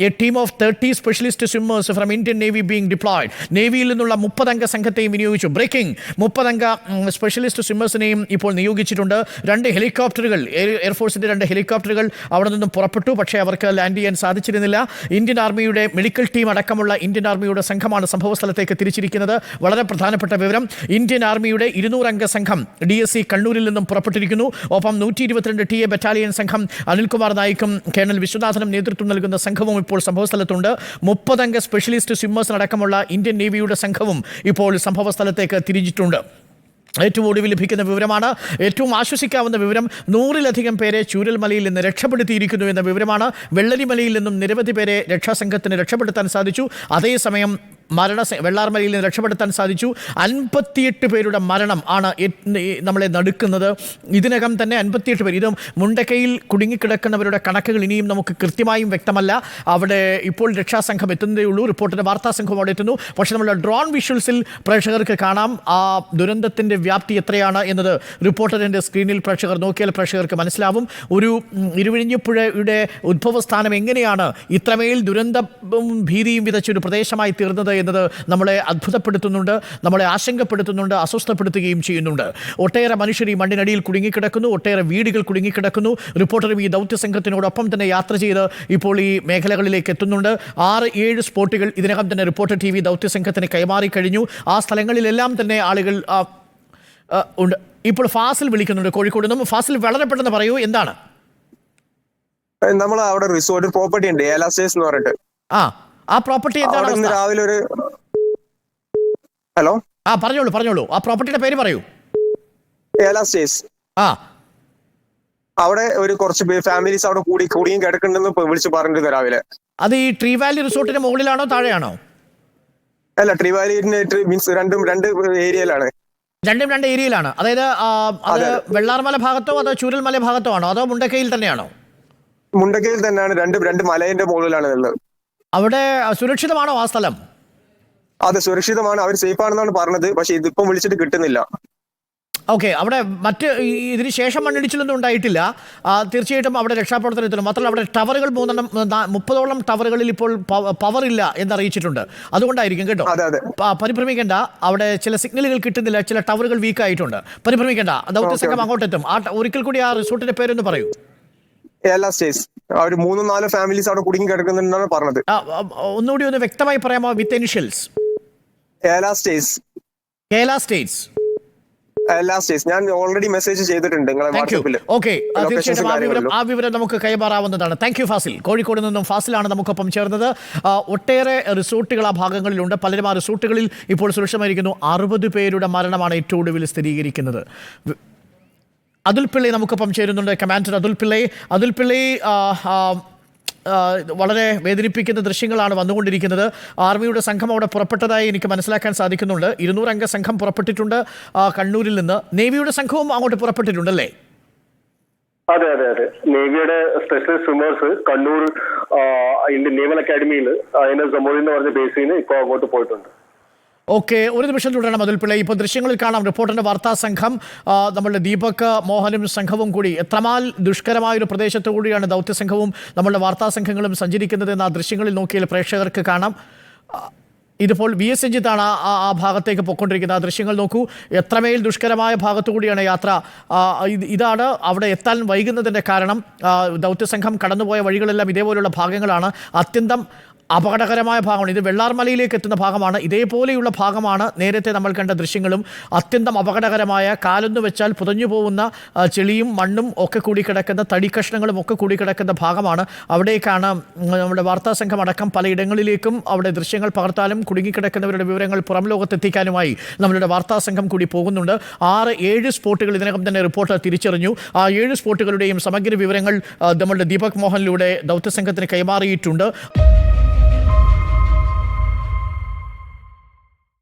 a team of 30 specialist swimmers from Indian Navy being deployed. നേവിയിൽ നിന്നുള്ള 30 അംഗ സംഘത്തെയും വിനിയോഗിച്ചു. Breaking 30 അംഗ സ്പെഷ്യലിസ്റ്റ് സ്വിമ്മേഴ്സിനെയും ഇപ്പോൾ നിയോഗിച്ചിട്ടുണ്ട്. 2 ഹെലികോപ്റ്ററുകൾ, എയർഫോഴ്സിൻ്റെ 2 ഹെലികോപ്റ്ററുകൾ അവിടെ നിന്നും പുറപ്പെട്ടു. പക്ഷേ അവർക്ക് ലാൻഡ് ചെയ്യാൻ സാധിച്ചിരുന്നില്ല. ഇന്ത്യൻ ആർമിയുടെ മെഡിക്കൽ ടീം അടക്കമുള്ള ഇന്ത്യൻ ആർമിയുടെ സംഘമാണ് സംഭവ സ്ഥലത്തേക്ക് തിരിച്ചിരിക്കുന്നത്. വളരെ പ്രധാനപ്പെട്ട വിവരം, ഇന്ത്യൻ ആർമിയുടെ 200 അംഗ സംഘം DSC കണ്ണൂരിൽ നിന്നും പുറപ്പെട്ടിരിക്കുന്നു. ഒപ്പം 122 TA ബറ്റാലിയൻ സംഘം അനിൽകുമാർ നായിക്കും കേണൽ വിശ്വനാഥനും നേതൃത്വം നൽകുന്ന സംഘവും ഇപ്പോൾ സംഭവസ്ഥലത്തുണ്ട്. 30 അംഗ സ്പെഷ്യലിസ്റ്റ് സ്വിമ്മേഴ്സിനടക്കമുള്ള ഇന്ത്യൻ നേവിയുടെ സംഘവും ഇപ്പോൾ സംഭവസ്ഥലത്തേക്ക് തിരിച്ചിട്ടുണ്ട്. ഏറ്റവും ഒടുവിൽ ലഭിക്കുന്ന വിവരമാണ്, ഏറ്റവും ആശ്വസിക്കാവുന്ന വിവരം, 100-ലധികം പേരെ ചൂരൽമലയിൽ നിന്ന് രക്ഷപ്പെടുത്തിയിരിക്കുന്നു എന്ന വിവരമാണ്. വെള്ളരിമലയിൽ നിന്നും നിരവധി പേരെ രക്ഷാസംഘത്തിന് രക്ഷപ്പെടുത്താൻ സാധിച്ചു. അതേസമയം വെള്ളാർമലയിൽ നിന്ന് രക്ഷപ്പെടുത്താൻ സാധിച്ചു. 58 പേരുടെ മരണം ആണ് നമ്മളെ നടുക്കുന്നത്. ഇതിനകം തന്നെ 58 പേർ. ഇത് മുണ്ടക്കയിൽ കുടുങ്ങിക്കിടക്കുന്നവരുടെ കണക്കുകൾ ഇനിയും നമുക്ക് കൃത്യമായും വ്യക്തമല്ല. അവിടെ ഇപ്പോൾ രക്ഷാസംഘം എത്തുന്നതേ ഉള്ളൂ. റിപ്പോർട്ടിൻ്റെ വാർത്താ സംഘം അവിടെ എത്തുന്നു. പക്ഷേ നമ്മുടെ ഡ്രോൺ വിഷ്വൽസിൽ പ്രേക്ഷകർക്ക് കാണാം ആ ദുരന്തത്തിൻ്റെ വ്യാപ്തി എത്രയാണ് എന്നത്. റിപ്പോർട്ടറിൻ്റെ സ്ക്രീനിൽ പ്രേക്ഷകർ നോക്കിയാൽ പ്രേക്ഷകർക്ക് മനസ്സിലാവും. ഒരു ഇരുവിഴിഞ്ഞപ്പുഴയുടെ ഉദ്ഭവസ്ഥാനം എങ്ങനെയാണ് ഇത്രമേൽ ദുരന്തവും ഭീതിയും വിതച്ചൊരു പ്രദേശമായി തീർന്നത് എന്നത് നമ്മളെ അത്ഭുതപ്പെടുത്തുന്നുണ്ട്, നമ്മളെ ആശങ്കപ്പെടുത്തുന്നുണ്ട്, അസ്വസ്ഥപ്പെടുത്തുകയും ചെയ്യുന്നുണ്ട്. ഒട്ടേറെ മനുഷ്യർ ഈ മണ്ണിനടിയിൽ കുടുങ്ങിക്കിടക്കുന്നു, ഒട്ടേറെ വീടുകൾ കുടുങ്ങിക്കിടക്കുന്നു. റിപ്പോർട്ടറും ഈ ദൗത്യസംഘത്തിനോടൊപ്പം തന്നെ യാത്ര ചെയ്ത് ഇപ്പോൾ ഈ മേഖലകളിലേക്ക് എത്തുന്നുണ്ട്. 6-7 സ്പോട്ടുകൾ ഇതിനകം തന്നെ റിപ്പോർട്ടർ TV ദൗത്യസംഘത്തിന് കൈമാറി കഴിഞ്ഞു. ആ സ്ഥലങ്ങളിലെല്ലാം തന്നെ ആളുകൾ ഉണ്ട്. ഇപ്പോൾ ഫാസിൽ വിളിക്കുന്നുണ്ട് കോഴിക്കോട് നിന്നും. ഫാസിൽ, വളരെ പെട്ടെന്ന് പറയൂ, എന്താണ്? നമ്മൾ അവിടെ റിസോർട്ട് പ്രോപ്പർട്ടി ഉണ്ട്, ഏലാസ്റ്റേഴ്സ് എന്ന് പറഞ്ഞിട്ട്. ആ പ്രോപ്പർട്ടി എന്താണ്? രാവിലെ ഒരു ഹലോ പറഞ്ഞോളൂ. ആ പ്രോപ്പർട്ടിയുടെ പേര് പറയൂ. ഏലാസ്റ്റേഴ്സ്. അവിടെ ഒരു കുറച്ച് ഫാമിലീസ് അവിടെ കൂടിയും കിടക്കുന്നുണ്ടെന്ന് വിളിച്ച് പറഞ്ഞിരുന്നു രാവിലെ. അത് ഈ ട്രീ വാലി റിസോർട്ടിന്റെ മുകളിലാണോ താഴെയാണോ? അല്ല, ട്രീ വാലി മീൻസ് രണ്ട് ഏരിയയിലാണ്. രണ്ടും 2 ഏരിയയിലാണ്. അതായത് അത് വെള്ളാർമല ഭാഗത്തോ അതോ ചൂരൽമല ഭാഗത്തോ ആണോ അതോ മുണ്ടക്കയിൽ തന്നെയാണോ? മുണ്ടക്കയിൽ തന്നെയാണ്. രണ്ട് മലയുടെ മുകളിലാണ് ഉള്ളത്. അവിടെ സുരക്ഷിതമാണോ ആ സ്ഥലം? അതെ, സുരക്ഷിതമാണ്. അവർ സേഫ് ആണെന്നാണ് പറഞ്ഞത്. പക്ഷെ ഇതിപ്പം വിളിച്ചിട്ട് കിട്ടുന്നില്ല. ഓക്കെ, അവിടെ മറ്റ് ഇതിന് ശേഷം മണ്ണിടിച്ചിലൊന്നും ഉണ്ടായിട്ടില്ല. തീർച്ചയായിട്ടും അവിടെ രക്ഷാപ്രവർത്തനത്തിനും മാത്രമല്ല അവിടെ ടവറുകൾ 30ഓളം ടവറുകളിൽ ഇപ്പോൾ പവർ ഇല്ല എന്നറിയിച്ചിട്ടുണ്ട്. അതുകൊണ്ടായിരിക്കും കേട്ടോ. പരിഭ്രമിക്കേണ്ട, അവിടെ ചില സിഗ്നലുകൾ കിട്ടുന്നില്ല, ചില ടവറുകൾ വീക്ക് ആയിട്ടുണ്ട്. പരിഭ്രമിക്കേണ്ട, ദൗത്യസംഘം അങ്ങോട്ടെത്തും. ഒരിക്കൽ കൂടി ആ റിസോർട്ടിന്റെ പേരൊന്ന് പറയൂ. ഏലാസ്റ്റേഴ്സ്. അവർ 3-4 ഫാമിലീസ് അവിടെ കുടുങ്ങി കിടക്കുന്നുണ്ടെന്നാണ് പറഞ്ഞത്. ഒന്നുകൂടി ഒന്ന് വ്യക്തമായി പറയാമോ? With initials. ഞാൻ ഓൾറെഡി മെസ്സേജ് ചെയ്തിട്ടുണ്ട് നിങ്ങളെ വാട്സാപ്പിൽ. ഓക്കെ, തീർച്ചയായിട്ടും ആ വിവരം നമുക്ക് കൈമാറാവുന്നതാണ്. Thank you Fasil. കോഴിക്കോട് നിന്നും ഫാസിലാണ് നമുക്കൊപ്പം ചേർന്നത്. ഒട്ടേറെ റിസോർട്ടുകൾ ആ ഭാഗങ്ങളിലുണ്ട്. പലരും ആ റിസോർട്ടുകളിൽ ഇപ്പോൾ സുരക്ഷിതമായിരിക്കുന്നു. 60 പേരുടെ മരണമാണ് ഏറ്റവും ഒടുവിൽ സ്ഥിരീകരിക്കുന്നത്. അതുൽ പിള്ളൈ നമുക്കൊപ്പം ചേരുന്നുണ്ട്, കമാൻഡർ അതുൽ പിള്ളൈ. വളരെ വേദനിപ്പിക്കുന്ന ദൃശ്യങ്ങളാണ് വന്നുകൊണ്ടിരിക്കുന്നത്. ആർമിയുടെ സംഘം അവിടെ പുറപ്പെട്ടതായി എനിക്ക് മനസ്സിലാക്കാൻ സാധിക്കുന്നുണ്ട്. 200 അംഗ സംഘം പുറപ്പെട്ടിട്ടുണ്ട് കണ്ണൂരിൽ നിന്ന്. നേവിയുടെ സംഘവും അങ്ങോട്ട് പുറപ്പെട്ടിട്ടുണ്ടല്ലേ? അതെ. നേവിയുടെ special swimmers Kannur Indian naval അക്കാഡമിയിൽ INS ജമോലി എന്ന് പറഞ്ഞ ബേസിൽ നിന്ന് ഇപ്പോൾ അങ്ങോട്ട് പോയിട്ടുണ്ട്. ഓക്കെ, ഒരു നിമിഷം തുടരണം അതുൽ പിള്ളൈ. ഇപ്പോൾ ദൃശ്യങ്ങളിൽ കാണാം റിപ്പോർട്ടറിന്റെ വാർത്താ സംഘം, നമ്മളുടെ ദീപക് മോഹനും സംഘവും കൂടി എത്രമാൽ ദുഷ്കരമായൊരു പ്രദേശത്തു കൂടിയാണ് ദൗത്യസംഘവും നമ്മളുടെ വാർത്താ സംഘങ്ങളും സഞ്ചരിക്കുന്നത് എന്ന് ആ ദൃശ്യങ്ങളിൽ നോക്കിയാൽ പ്രേക്ഷകർക്ക് കാണാം. ഇതിപ്പോൾ VS രഞ്ജിത്താണ് ആ ഭാഗത്തേക്ക് പോയിക്കൊണ്ടിരിക്കുന്നത്. ആ ദൃശ്യങ്ങൾ നോക്കൂ, എത്രമേൽ ദുഷ്കരമായ ഭാഗത്തു കൂടിയാണ് യാത്ര. ഇതാണ് അവിടെ എത്താൻ വൈകുന്നതിൻ്റെ കാരണം. ദൗത്യസംഘം കടന്നുപോയ വഴികളെല്ലാം ഇതേപോലെയുള്ള ഭാഗങ്ങളാണ്. അത്യന്തം അപകടകരമായ ഭാഗമാണ്. ഇത് വെള്ളാർമലയിലേക്ക് എത്തുന്ന ഭാഗമാണ്. ഇതേപോലെയുള്ള ഭാഗമാണ് നേരത്തെ നമ്മൾ കണ്ട ദൃശ്യങ്ങളും. അത്യന്തം അപകടകരമായ, കാലൊന്നു വെച്ചാൽ പുതഞ്ഞു പോകുന്ന ചെളിയും മണ്ണും ഒക്കെ കൂടിക്കിടക്കുന്ന, തടിക്കഷ്ണങ്ങളും ഒക്കെ കൂടിക്കിടക്കുന്ന ഭാഗമാണ്. അവിടേക്കാണ് നമ്മുടെ വാർത്താ സംഘം അടക്കം പലയിടങ്ങളിലേക്കും അവിടെ ദൃശ്യങ്ങൾ പകർത്താനും കുടുങ്ങിക്കിടക്കുന്നവരുടെ വിവരങ്ങൾ പുറം ലോകത്തെത്തിക്കാനുമായി നമ്മളുടെ വാർത്താ സംഘം കൂടി പോകുന്നുണ്ട്. 6-7 സ്പോട്ടുകൾ ഇതിനകം തന്നെ റിപ്പോർട്ടർ തിരിച്ചറിഞ്ഞു. ആ 7 സ്പോട്ടുകളുടെയും സമഗ്ര വിവരങ്ങൾ നമ്മളുടെ ദീപക് മോഹനിലൂടെ ദൗത്യസംഘത്തിന് കൈമാറിയിട്ടുണ്ട്.